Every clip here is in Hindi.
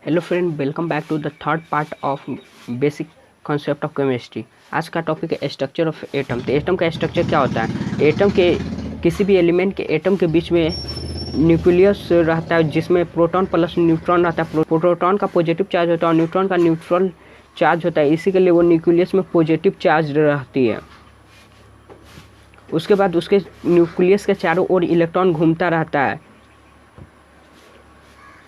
Hello friend, welcome back to the third part of basic concept of chemistry. आज का टॉपिक है स्ट्रक्चर ऑफ एटम। तो एटम का स्ट्रक्चर क्या होता है? एटम के किसी भी एलिमेंट के एटम के बीच में न्यूक्लियस रहता है जिसमें प्रोटॉन प्लस न्यूट्रॉन रहता है। प्रोटॉन का पॉजिटिव चार्ज होता है और न्यूट्रॉन का न्यूट्रल चार्ज होता है, इसी के लिए वो न्यूक्लियस में पॉजिटिव चार्ज रहती है। उसके बाद उसके न्यूक्लियस के चारों ओर इलेक्ट्रॉन घूमता रहता है,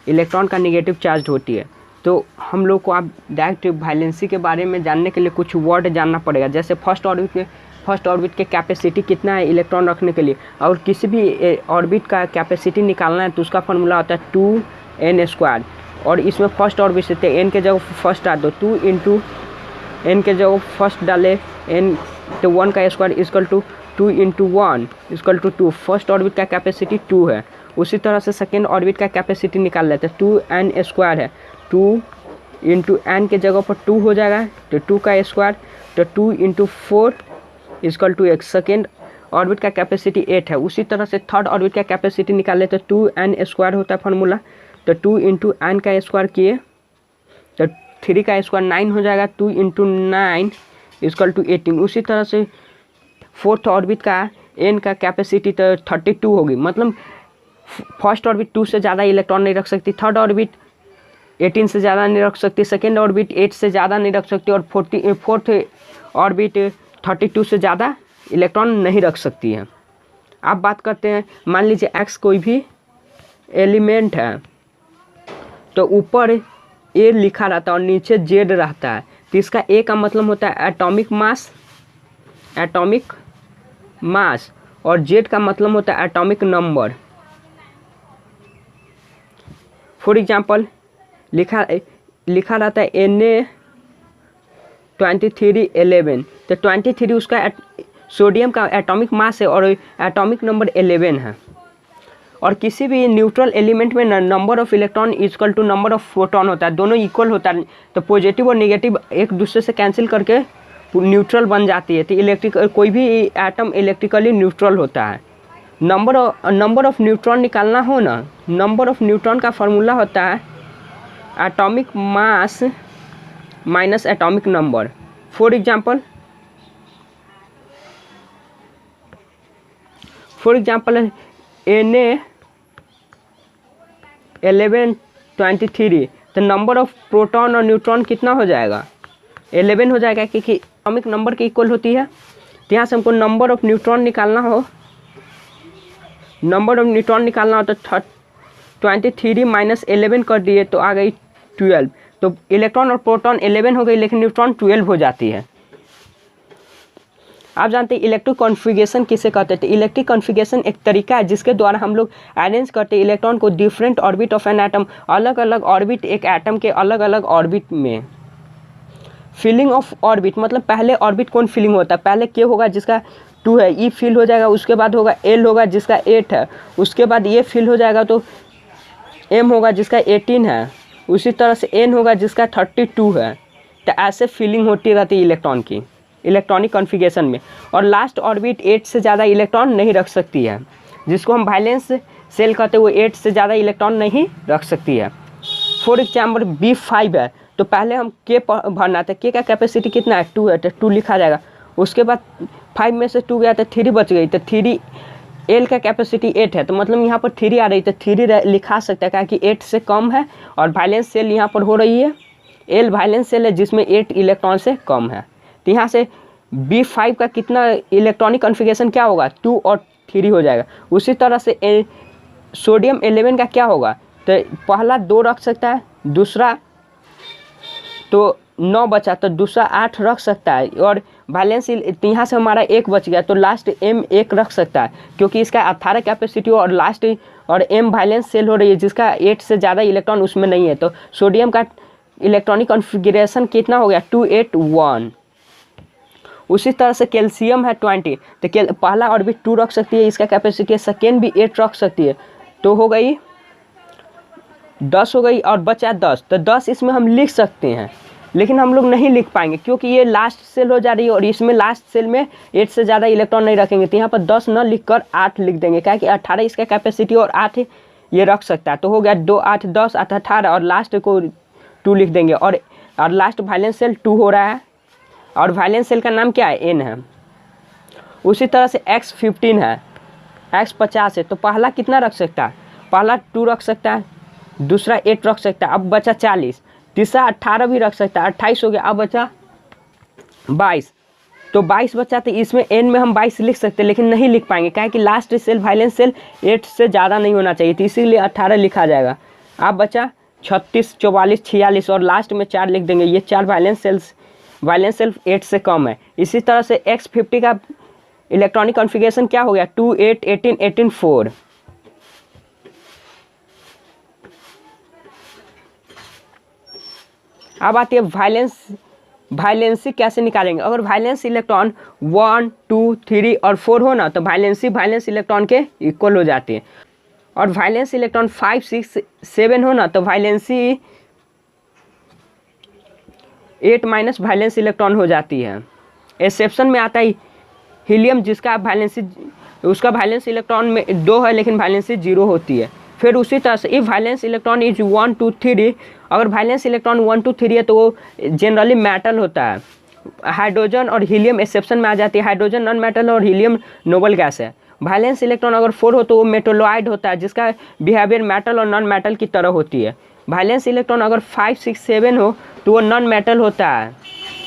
इलेक्ट्रॉन का नेगेटिव चार्ज होती है। तो हम लोग को आप डायरेक्ट वैलेंसी के बारे में जानने के लिए कुछ वर्ड जानना पड़ेगा। जैसे फर्स्ट ऑर्बिट के कैपेसिटी कितना है इलेक्ट्रॉन रखने के लिए, और किसी भी ऑर्बिट का कैपेसिटी निकालना है तो उसका फॉर्मूला होता है 2n²। और इसमें फर्स्ट ऑर्बिट से n के जगह फर्स्ट डाल दो, 2 इंटू n के जगह फर्स्ट डाले n, तो 1 का square equal to 2 into 1 equal to 2। First orbit का कैपेसिटी 2 है। उसी तरह से सेकेंड ऑर्बिट का कैपेसिटी निकाल लेते हैं, 2n² है। 2 इंटू n के जगह पर 2 हो जाएगा तो 2 का स्क्वायर, तो 2 into 4 equal to x। Second orbit का कैपेसिटी 8 है। उसी तरह से थर्ड ऑर्बिट का कैपेसिटी निकाल लेते हैं, 2n² होता है फार्मूला, तो 2 इंटू n का स्क्वायर किए तो 3 का स्क्वायर 9 हो जाएगा, 2 इंटू 9 इक्वल टू 18। उसी तरह से फोर्थ ऑर्बिट का n का कैपेसिटी तो 32 होगी। मतलब फर्स्ट ऑर्बिट 2 से ज़्यादा इलेक्ट्रॉन नहीं रख सकती, थर्ड ऑर्बिट 18 से ज़्यादा नहीं रख सकती, सेकेंड ऑर्बिट 8 से ज़्यादा नहीं रख सकती, और फोर्थ ऑर्बिट 32 से ज़्यादा इलेक्ट्रॉन नहीं रख सकती है। अब बात करते हैं, मान लीजिए x कोई भी एलिमेंट है, तो ऊपर a लिखा रहता है और नीचे z रहता है। तो इसका a का मतलब होता है एटॉमिक मास, और z का मतलब होता है एटॉमिक नंबर। फॉर एग्जाम्पल लिखा रहता है Na2311, तो 23 उसका सोडियम का एटॉमिक मास है और एटॉमिक नंबर 11 है। और किसी भी न्यूट्रल एलिमेंट में number of electron equal to number of proton होता है, दोनों इक्वल होता है। तो पॉजिटिव और नेगेटिव एक दूसरे से कैंसिल करके न्यूट्रल बन जाती है। तो कोई भी एटम इलेक्ट्रिकली न्यूट्रल होता है। नंबर ऑफ न्यूट्रॉन निकालना हो ना, नंबर ऑफ न्यूट्रॉन का फॉर्मूला होता है atomic mass minus atomic number. For example Na1123, तो नंबर ऑफ प्रोटॉन और न्यूट्रॉन कितना हो जाएगा? 11 हो जाएगा, क्योंकि एटॉमिक नंबर की इक्वल होती है। तो यहाँ से हमको नंबर ऑफ न्यूट्रॉन निकालना हो तो 23 माइनस 11 कर दिए तो आ गई 12। तो इलेक्ट्रॉन और प्रोटॉन 11 हो गई, लेकिन न्यूट्रॉन 12 हो जाती है। आप जानते हैं इलेक्ट्रिक कॉन्फ़िगरेशन किसे कहते हैं? तो इलेक्ट्रिक कॉन्फ़िगरेशन एक तरीका है जिसके द्वारा हम लोग अरेंज करते हैं इलेक्ट्रॉन को different orbit of an atom, अलग अलग ऑर्बिट एक एटम के अलग अलग ऑर्बिट में। फिलिंग ऑफ ऑर्बिट मतलब पहले ऑर्बिट कौन फिलिंग होता है? पहले के होगा जिसका 2 है, ई फिल हो जाएगा, उसके बाद होगा एल होगा जिसका 8 है, उसके बाद ये फिल हो जाएगा तो एम होगा जिसका 18 है, उसी तरह से एन होगा जिसका 32 है। तो ऐसे फिलिंग होती रहती है इलेक्ट्रॉन की इलेक्ट्रॉनिक कॉन्फ़िगरेशन में। और लास्ट ऑर्बिट 8 से ज़्यादा इलेक्ट्रॉन नहीं रख सकती है, जिसको हम वैलेंस सेल कहते हैं, वो 8 से ज़्यादा इलेक्ट्रॉन नहीं रख सकती है। फॉर एग्जाम्पल B5 है, तो पहले हम के भरना था, के का कैपेसिटी कितना है? 2 है, तो 2 लिखा जाएगा। उसके बाद 5 में से 2 गया तो 3 बच गई, तो 3 एल का कैपेसिटी 8 है, तो मतलब यहाँ पर 3 आ रही, तो 3 लिखा सकता है कि 8 से कम है। और वैलेंस सेल यहाँ पर हो रही है, एल वैलेंस सेल है जिसमें 8 इलेक्ट्रॉन से कम है। तो यहाँ से B5 का कितना इलेक्ट्रॉनिक कॉन्फ़िगरेशन क्या होगा? 2 और 3 हो जाएगा। उसी तरह से सोडियम 11 का क्या होगा? तो पहला 2 रख सकता है, दूसरा तो 9 बचा, तो दूसरा 8 रख सकता है। और वैलेंस यहाँ से हमारा 1 बच गया, तो लास्ट M 1 रख सकता है, क्योंकि इसका 18 कैपेसिटी और लास्ट और M वैलेंस सेल हो रही है जिसका 8 से ज़्यादा इलेक्ट्रॉन उसमें नहीं है। तो सोडियम का इलेक्ट्रॉनिक कॉन्फ़िगरेशन कितना हो गया? 281। उसी तरह से कैल्शियम है 20, तो पहला ऑर्बिट 2 रख सकती है, इसका कैपेसिटी है, सेकेंड भी 8 रख सकती है, तो हो गई 10 हो गई, और बचा 10। तो 10 इसमें हम लिख सकते हैं, लेकिन हम लोग नहीं लिख पाएंगे क्योंकि ये लास्ट सेल हो जा रही है और इसमें लास्ट सेल में 8 से ज़्यादा इलेक्ट्रॉन नहीं रखेंगे। तो यहाँ पर 10 न लिख कर 8 लिख देंगे, क्या कि 18 इसका कैपेसिटी और 8 ये रख सकता है। तो हो गया 2 8 10 8 18, और लास्ट को 2 लिख देंगे। और लास्ट वैलेंस शेल 2 हो रहा है और वैलेंस शेल का नाम क्या है, n है। उसी तरह से x 15 है, x 50 है, तो पहला कितना रख सकता है, पहला 2 रख सकता है, दूसरा 8 रख सकता है, अब बचा 40, तीसरा 18 भी रख सकता है, 28 हो गया, अब बचा 22। तो 22 बचा, तो इसमें n में हम 22 लिख सकते हैं, लेकिन नहीं लिख पाएंगे, क्या है कि लास्ट सेल वैलेंस सेल 8 से ज़्यादा नहीं होना चाहिए, तो इसीलिए 18 लिखा जाएगा। अब बचा 36, 44, 46 और लास्ट में 4 लिख देंगे। ये 4 वैलेंस सेल 8 से कम है। इसी तरह से x50 का इलेक्ट्रॉनिक कॉन्फ़िगरेशन क्या हो गया, 2, 8, 18, 18, 4। अब आती है वैलेंसी कैसे निकालेंगे। अगर वैलेंस इलेक्ट्रॉन 1, 2, 3 और 4 हो ना, तो वैलेंस इलेक्ट्रॉन के इक्वल हो जाती है। और वैलेंस इलेक्ट्रॉन 5, 6, 7 हो ना, तो वैलेंसी 8 माइनस वैलेंस इलेक्ट्रॉन हो जाती है। एक्सेप्शन में आता है हीलियम, जिसका उसका वैलेंस इलेक्ट्रॉन में 2 है लेकिन वैलेंसी 0 होती है। फिर उसी तरह से इफ वैलेंस इलेक्ट्रॉन इज 1, 2, 3, अगर वैलेंस इलेक्ट्रॉन 1, 2, 3 है तो वो जनरली मेटल होता है। हाइड्रोजन और हीलियम एक्सेप्शन में आ जाती है। हाइड्रोजन नॉन मेटल और हीलियम नोबल गैस है। वैलेंस इलेक्ट्रॉन अगर 4 हो तो वो मेटोलॉइड होता है, जिसका बिहेवियर मेटल और नॉन मेटल की तरह होती है। वैलेंस इलेक्ट्रॉन अगर 5, 6, 7 हो तो वो नॉन मेटल होता है।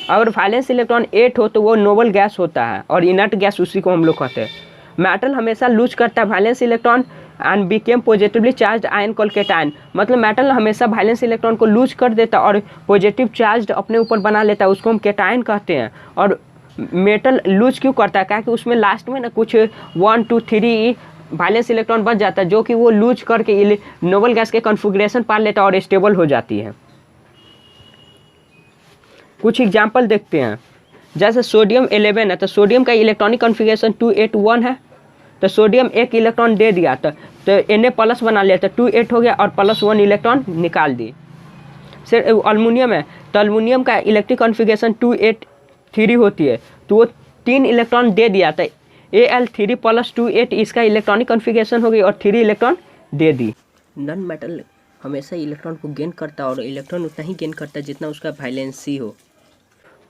अगर वैलेंस इलेक्ट्रॉन 8 हो तो वो नोबल गैस होता है और इनर्ट गैस उसी को हम लोग कहते हैं। मेटल हमेशा लूज करता है valence electron and became positively charge ion called cation. मतलब मेटल हमेशा वैलेंस इलेक्ट्रॉन को लूज कर देता है और पॉजिटिव चार्ज अपने ऊपर बना लेता है, उसको हम कैटायन कहते हैं। और मेटल लूज क्यों करता है, क्योंकि उसमें लास्ट में ना कुछ 1, 2, 3 वैलेंस इलेक्ट्रॉन बच जाता है, जो कि वो लूज करके नोबल गैस के कॉन्फ़िगरेशन पा लेता है और स्टेबल हो जाती है। कुछ एग्जाम्पल देखते हैं। जैसे सोडियम 11 है, तो सोडियम का इलेक्ट्रॉनिक कॉन्फ़िगरेशन 2, 8, 1 है। तो सोडियम एक इलेक्ट्रॉन दे दिया तो Na प्लस बना लिया, तो 2, 8 हो गया और +1 इलेक्ट्रॉन निकाल दी। फिर अल्मुनियम है, तो अल्मुनियम का इलेक्ट्रिक कॉन्फ़िगरेशन 2, 8, 3 होती है, तो वो 3 इलेक्ट्रॉन दे दिया, तो Al3 + 2, 8 इसका इलेक्ट्रॉनिक कॉन्फ़िगरेशन हो गई और 3 इलेक्ट्रॉन दे दी। नॉन मेटल हमेशा इलेक्ट्रॉन को गेन करता है और इलेक्ट्रॉन उतना ही गेन करता है जितना उसका वैलेंसी हो।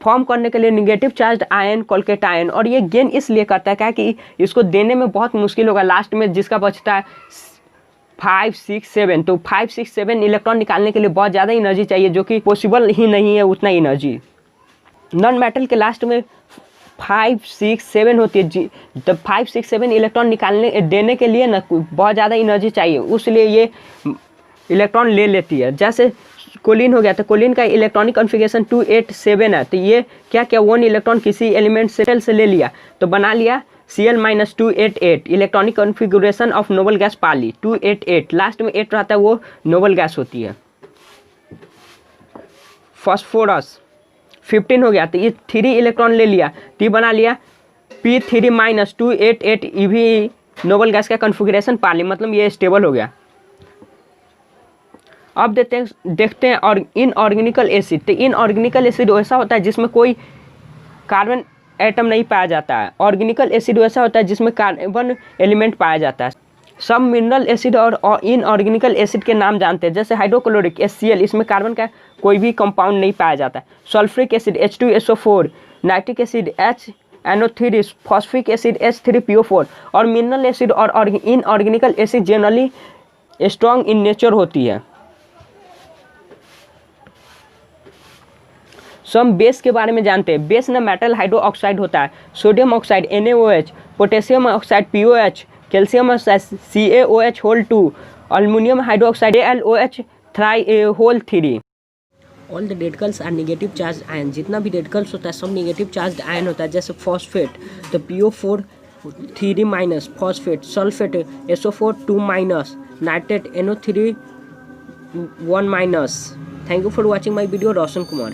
फॉर्म करने के लिए negative charge ion called cation, और ये गेन इसलिए करता है क्या कि इसको देने में बहुत मुश्किल होगा। लास्ट में जिसका बचता है 5, 6, 7, तो 5, 6, 7 इलेक्ट्रॉन निकालने के लिए बहुत ज़्यादा एनर्जी चाहिए, जो कि पॉसिबल ही नहीं है उतना एनर्जी। नॉन मेटल के लास्ट में 5, 6, 7 होती है जी, तो 5, 6, 7 इलेक्ट्रॉन देने के लिए ना बहुत ज़्यादा एनर्जी चाहिए, इसलिए ये इलेक्ट्रॉन ले लेती है। जैसे कोलिन हो गया, तो कोलिन का इलेक्ट्रॉनिक कॉन्फ़िगरेशन 2, 8, 7 है, तो ये क्या 1 इलेक्ट्रॉन किसी एलिमेंट से ले लिया तो बना लिया Cl-2, 8, 8 electronic configuration of noble gas पा ली 2, 8, 8, लास्ट में 8 रहता है, वो नोबल गैस होती है। फास्फोरस 15 हो गया, तो ये 3 इलेक्ट्रॉन ले लिया तो बना लिया P3- 2, 8, 8 ये भी नोबल गैस का कॉन्फ़िगरेशन पा ली, मतलब ये स्टेबल हो गया। अब देखते हैं और इनऑर्गेनिकल एसिड। तो इनऑर्गेनिकल एसिड वैसा होता है जिसमें कोई कार्बन एटम नहीं पाया जाता है। ऑर्गेनिकल एसिड वैसा होता है जिसमें कार्बन एलिमेंट पाया जाता है। सब मिनरल एसिड और इनऑर्गेनिकल एसिड के नाम जानते हैं, जैसे हाइड्रोक्लोरिक HCl, इसमें कार्बन का कोई भी कंपाउंड नहीं पाया जाता है। Sulphuric acid H2SO4, nitric acid HNO3, phosphoric acid H3PO4। और मिनरल एसिड और inorganical acid generally strong in nature होती है। सो हम बेस के बारे में जानते हैं। बेस ना मेटल हाइड्रो ऑक्साइड होता है, sodium oxide NaOH, potassium oxide POH, calcium oxide CaOH2, aluminium hydroxide AlOH3। All the radicals are negative charge ion. जितना भी रेडिकल्स होता है सब नेगेटिव चार्ज आयन होता है। जैसे फॉस्फेट तो PO4 3- phosphate, sulphate SO4 2-, nitrate NO3 1-। Thank you for watching my video. Roshan Kumar.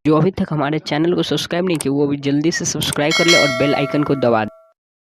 जो अभी तक हमारे चैनल को सब्सक्राइब नहीं किया वो भी जल्दी से सब्सक्राइब कर ले और बेल आइकन को दबा दे।